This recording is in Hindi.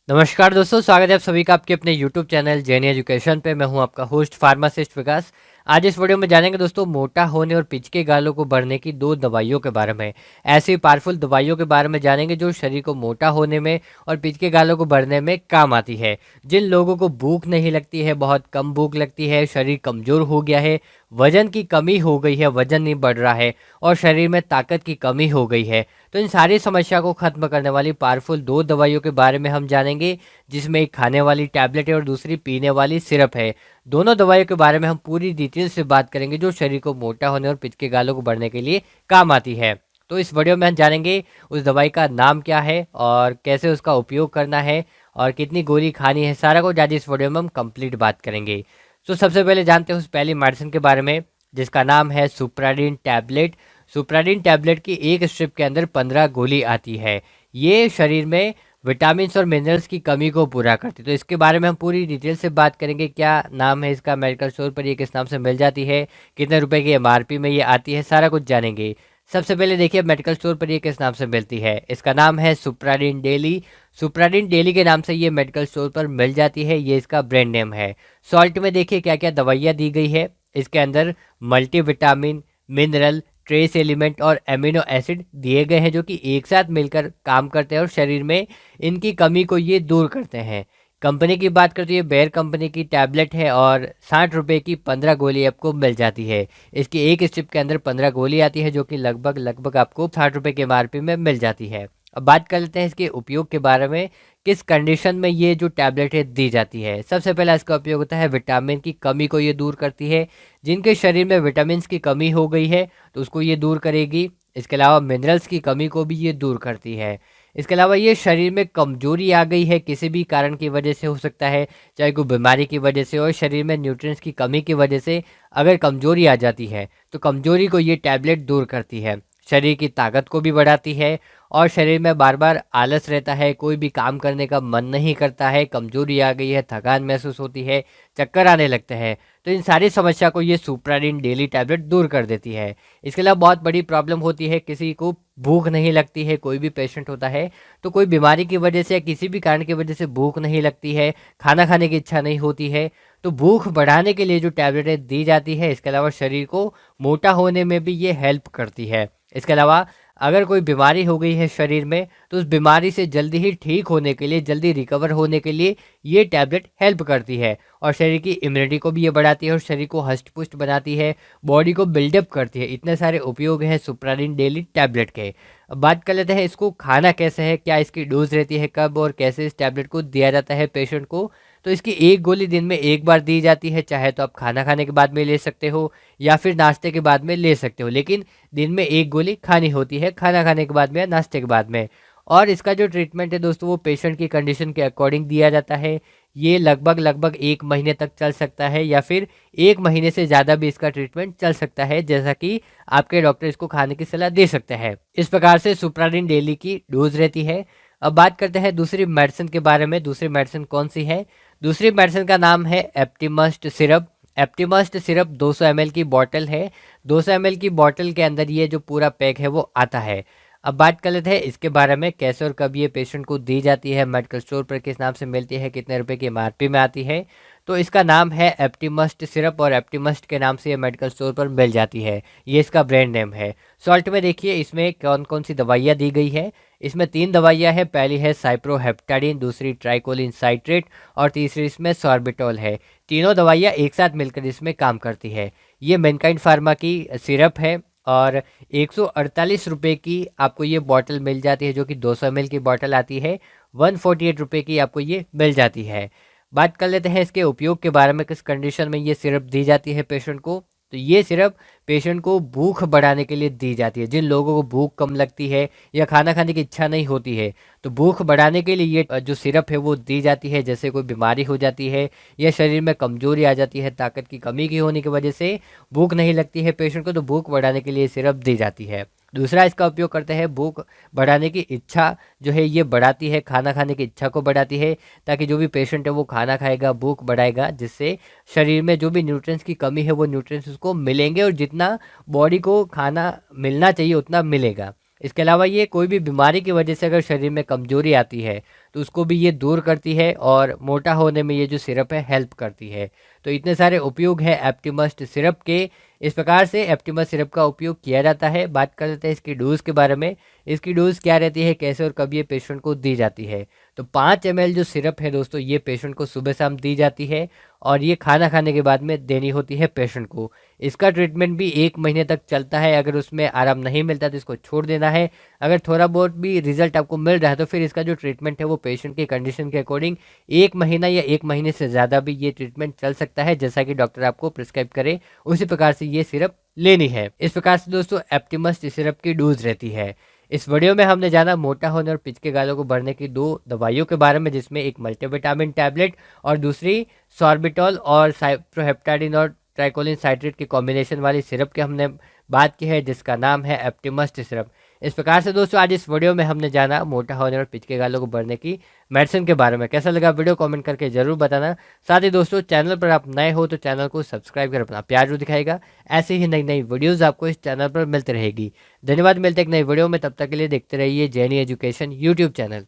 नमस्कार दोस्तों, स्वागत है आप सभी का आपके अपने YouTube चैनल जेनी एजुकेशन पे। मैं हूं आपका होस्ट फार्मासिस्ट विकास। आज इस वीडियो में जानेंगे दोस्तों मोटा होने और पिचके गालों को बढ़ने की दो दवाइयों के बारे में। ऐसी पावरफुल दवाइयों के बारे में जानेंगे जो शरीर को मोटा होने में और पिचके गालों को बढ़ने में काम आती है। जिन लोगों को भूख नहीं लगती है, बहुत कम भूख लगती है, शरीर कमज़ोर हो गया है, वजन की कमी हो गई है, वजन नहीं बढ़ रहा है और शरीर में ताकत की कमी हो गई है, तो इन सारी समस्या को खत्म करने वाली पावरफुल दो दवाइयों के बारे में हम जानेंगे, जिसमें एक खाने वाली टैबलेट है और दूसरी पीने वाली सिरप है। दोनों दवाइयों के बारे में हम पूरी डिटेल से बात करेंगे जो शरीर को मोटा होने और पिचके गालों को बढ़ने के लिए काम आती है। तो इस वीडियो में हम जानेंगे उस दवाई का नाम क्या है और कैसे उसका उपयोग करना है और कितनी गोली खानी है, सारा कुछ आज इस वीडियो में हम कंप्लीट बात करेंगे। तो सबसे पहले जानते हैं उस पहली मेडिसिन के बारे में जिसका नाम है सुप्राडीन टैबलेट। सुप्राडीन टैबलेट की एक स्ट्रिप के अंदर 15 गोली आती है। ये शरीर में विटामिन्स और मिनरल्स की कमी को पूरा करती है। तो इसके बारे में हम पूरी डिटेल से बात करेंगे, क्या नाम है इसका, मेडिकल स्टोर पर ये किस नाम से मिल जाती है, कितने रुपए की एमआरपी में ये आती है, सारा कुछ जानेंगे। सबसे पहले देखिए मेडिकल स्टोर पर ये किस नाम से मिलती है। इसका नाम है सुप्राडीन डेली। सुप्राडीन डेली के नाम से ये मेडिकल स्टोर पर मिल जाती है, ये इसका ब्रांड नेम है। सॉल्ट में देखिए क्या क्या दवाइयाँ दी गई है। इसके अंदर मल्टीविटामिन, मिनरल, ट्रेस एलिमेंट और एमिनो एसिड दिए गए हैं जो कि एक साथ मिलकर काम करते हैं और शरीर में इनकी कमी को ये दूर करते हैं। कंपनी की बात करते हैं, बेयर कंपनी की टैबलेट है और 60 रुपये की 15 गोली आपको मिल जाती है। इसकी एक स्ट्रिप के अंदर 15 गोली आती है जो कि लगभग आपको 60 रुपये के एमआरपी में मिल जाती है। अब बात कर लेते हैं इसके उपयोग के बारे में, किस कंडीशन में ये जो टैबलेट है दी जाती है। सबसे पहला इसका उपयोग होता है विटामिन की कमी को ये दूर करती है। जिनके शरीर में विटामिन की कमी हो गई है तो उसको ये दूर करेगी। इसके अलावा मिनरल्स की कमी को भी ये दूर करती है। इसके अलावा ये शरीर में कमजोरी आ गई है, किसी भी कारण की वजह से हो सकता है, चाहे कोई बीमारी की वजह से और शरीर में न्यूट्रिएंट्स की कमी की वजह से अगर कमजोरी आ जाती है तो कमजोरी को ये टैबलेट दूर करती है। शरीर की ताकत को भी बढ़ाती है और शरीर में बार बार आलस रहता है, कोई भी काम करने का मन नहीं करता है, कमजोरी आ गई है, थकान महसूस होती है, चक्कर आने लगते हैं, तो इन सारी समस्या को ये सुप्राडीन डेली टैबलेट दूर कर देती है। इसके अलावा बहुत बड़ी प्रॉब्लम होती है, किसी को भूख नहीं लगती है, कोई भी पेशेंट होता है तो कोई बीमारी की वजह से या किसी भी कारण की वजह से भूख नहीं लगती है, खाना खाने की इच्छा नहीं होती है, तो भूख बढ़ाने के लिए जो टैबलेटें दी जाती है। इसके अलावा शरीर को मोटा होने में भी ये हेल्प करती है। इसके अलावा अगर कोई बीमारी हो गई है शरीर में तो उस बीमारी से जल्दी ही ठीक होने के लिए, जल्दी रिकवर होने के लिए ये टैबलेट हेल्प करती है और शरीर की इम्यूनिटी को भी ये बढ़ाती है और शरीर को हष्ट पुष्ट बनाती है, बॉडी को बिल्डअप करती है। इतने सारे उपयोग हैं सुप्राडीन डेली टैबलेट के। अब बात कर लेते हैं इसको खाना कैसे है, क्या इसकी डोज रहती है, कब और कैसे इस टैबलेट को दिया जाता है पेशेंट को। तो इसकी एक गोली दिन में एक बार दी जाती है, चाहे तो आप खाना खाने के बाद में ले सकते हो या फिर नाश्ते के बाद में ले सकते हो, लेकिन दिन में एक गोली खानी होती है, खाना खाने के बाद में या नाश्ते के बाद में। और इसका जो ट्रीटमेंट है दोस्तों वो पेशेंट की कंडीशन के अकॉर्डिंग दिया जाता है। ये लगभग 1 महीने तक चल सकता है या फिर 1 महीने से ज़्यादा भी इसका ट्रीटमेंट चल सकता है, जैसा कि आपके डॉक्टर इसको खाने की सलाह दे सकते हैं। इस प्रकार से सुप्राडीन डेली की डोज रहती है। अब बात करते हैं दूसरी मेडिसिन के बारे में। दूसरी मेडिसिन कौन सी है? दूसरी मेडिसिन का नाम है Aptimust syrup. Aptimust syrup 200 ml की बॉटल है। 200 ml की बॉटल के अंदर ये जो पूरा पैक है वो आता है। अब बात कर लेते हैं इसके बारे में, कैसे और कब ये पेशेंट को दी जाती है, मेडिकल स्टोर पर किस नाम से मिलती है, कितने रुपए की एमआरपी में आती है। तो इसका नाम है एप्टिमस्ट सिरप और एप्टिमस्ट के नाम से ये मेडिकल स्टोर पर मिल जाती है, ये इसका ब्रांड नेम है। सॉल्ट में देखिए इसमें कौन कौन सी दवाइयाँ दी गई है। इसमें 3 दवाइयाँ हैं। पहली है साइप्रोहेप्टाडिन, दूसरी ट्राइकोलिन साइट्रेट और तीसरी इसमें सॉर्बिटॉल है। तीनों दवाइयाँ एक साथ मिलकर इसमें काम करती है। ये मैनकाइंड फार्मा की सिरप है और 148 रुपये की आपको ये बॉटल मिल जाती है, जो कि 200 ml की बॉटल आती है। 148 रुपये की आपको ये मिल जाती है। बात कर लेते हैं इसके उपयोग के बारे में, किस कंडीशन में ये सिरप दी जाती है पेशेंट को। तो ये सिरप पेशेंट को भूख बढ़ाने के लिए दी जाती है। जिन लोगों को भूख कम लगती है या खाना खाने की इच्छा नहीं होती है तो भूख बढ़ाने के लिए ये जो सिरप है वो दी जाती है। जैसे कोई बीमारी हो जाती है या शरीर में कमजोरी आ जाती है, ताकत की कमी की होने की वजह से भूख नहीं लगती है पेशेंट को, तो भूख बढ़ाने के लिए सिरप दी जाती है। दूसरा इसका उपयोग करते हैं भूख बढ़ाने की इच्छा जो है ये बढ़ाती है, खाना खाने की इच्छा को बढ़ाती है, ताकि जो भी पेशेंट है वो खाना खाएगा, भूख बढ़ाएगा, जिससे शरीर में जो भी न्यूट्रिएंट्स की कमी है वो न्यूट्रिएंट्स उसको मिलेंगे और जितना बॉडी को खाना मिलना चाहिए उतना मिलेगा। इसके अलावा ये कोई भी बीमारी की वजह से अगर शरीर में कमजोरी आती है तो उसको भी ये दूर करती है और मोटा होने में ये जो सिरप है हेल्प करती है। तो इतने सारे उपयोग है एप्टिमस्ट सिरप के। इस प्रकार से एप्टिमस सिरप का उपयोग किया जाता है। बात कर लेते हैं इसकी डोज के बारे में। इसकी डोज क्या रहती है, कैसे और कब ये पेशेंट को दी जाती है। तो 5 ml जो सिरप है दोस्तों, ये पेशेंट को सुबह शाम दी जाती है और ये खाना खाने के बाद में देनी होती है पेशेंट को। इसका ट्रीटमेंट भी 1 महीने तक चलता है। अगर उसमें आराम नहीं मिलता तो इसको छोड़ देना है। अगर थोड़ा बहुत भी रिजल्ट आपको मिल रहा है तो फिर इसका जो ट्रीटमेंट है वो पेशेंट की कंडीशन के अकॉर्डिंग 1 महीना या 1 महीने से ज़्यादा भी ये ट्रीटमेंट चल सकता है, जैसा कि डॉक्टर आपको प्रिस्क्राइब करे उसी प्रकार से ये सिरप लेनी है। इस प्रकार से दोस्तों एप्टिमस सिरप की डोज रहती है। इस वीडियो में हमने जाना मोटा होने और पिचके गालों को भरने की 2 दवाइयों के बारे में, जिसमें एक मल्टीविटामिन टैबलेट और दूसरी सॉर्बिटॉल और साइप्रोहेप्टाडिन और ट्राइकोलिन साइट्रेट की कॉम्बिनेशन वाली सिरप की हमने बात की है, जिसका नाम है एप्टिमस्ट सिरप। इस प्रकार से दोस्तों आज इस वीडियो में हमने जाना मोटा होने और पिचके गालों को भरने की मेडिसिन के बारे में। कैसा लगा वीडियो कमेंट करके जरूर बताना। साथ ही दोस्तों चैनल पर आप नए हो तो चैनल को सब्सक्राइब कर अपना प्यार जरूर दिखाएगा। ऐसे ही नई नई वीडियोस आपको इस चैनल पर मिलती रहेगी। धन्यवाद, मिलते एक नई वीडियो में, तब तक के लिए देखते रहिए जेएनई एजुकेशन यूट्यूब चैनल।